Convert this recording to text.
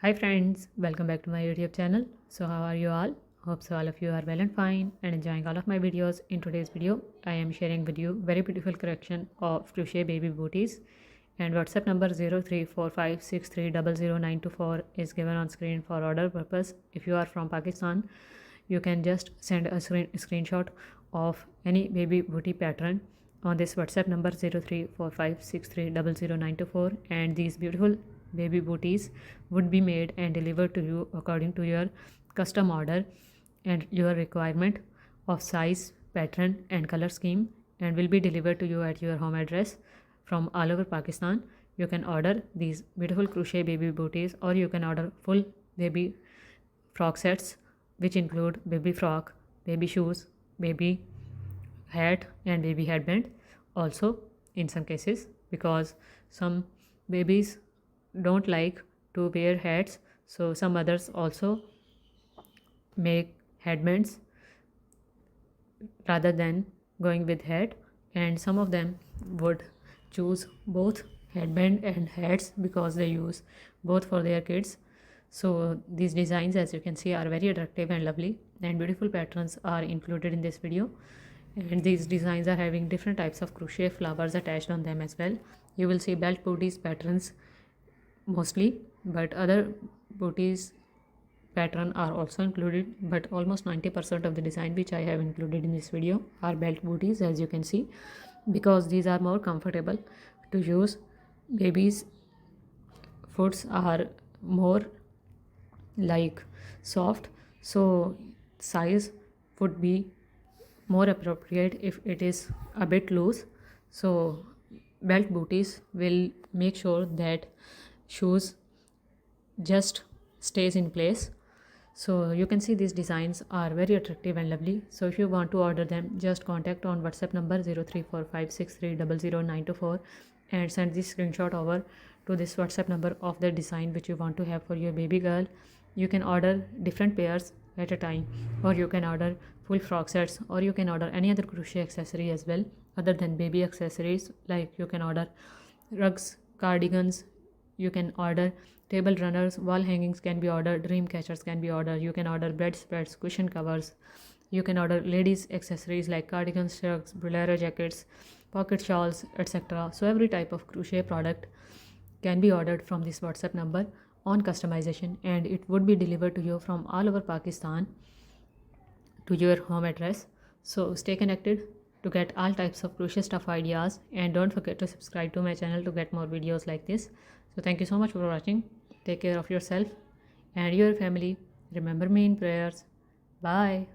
Hi friends, welcome back to my YouTube channel. So how are you all? Hope so all of you are well and fine and enjoying all of my videos. In today's video, I am sharing with you very beautiful collection of Crochet Baby booties, and WhatsApp number 034563000924 is given on screen for order purpose. If you are from Pakistan, you can just send a screenshot of any baby booty pattern on this WhatsApp number 034563000924, and these beautiful baby booties would be made and delivered to you according to your custom order and your requirement of size, pattern and color scheme, and will be delivered to you at your home address from all over Pakistan. You can order these beautiful crochet baby booties, or you can order full baby frock sets, which include baby frock, baby shoes, baby hat and baby headband also in some cases, because some babies don't like to wear hats, so some others also make headbands rather than going with hat, and some of them would choose both headband and hats because they use both for their kids. So these designs, as you can see, are very attractive and lovely, and beautiful patterns are included in this video. And these designs are having different types of crochet flowers attached on them as well. You will see belt booties patterns mostly, but other booties pattern are also included, but almost 90% of the design which I have included in this video are belt booties, as you can see, because these are more comfortable to use. Babies foots are more like soft, so size would be more appropriate if it is a bit loose. So belt booties will make sure that shoes just stays in place. So you can see these designs are very attractive and lovely. So if you want to order them, just contact on WhatsApp number 034563000924 and send this screenshot over to this WhatsApp number of the design which you want to have for your baby girl. You can order different pairs at a time, or you can order full frock sets, or you can order any other crochet accessory as well other than baby accessories. Like you can order rugs, cardigans, you can order table runners, wall hangings can be ordered, dream catchers can be ordered, you can order bedspreads, cushion covers, you can order ladies accessories like cardigans, shirts, bolero jackets, pocket shawls, etc. So every type of crochet product can be ordered from this WhatsApp number on customization, and it would be delivered to you from all over Pakistan to your home address. So stay connected to get all types of crochet stuff ideas, and don't forget to subscribe to my channel to get more videos like this. So thank you so much for watching. Take care of yourself and your family. Remember me in prayers. Bye.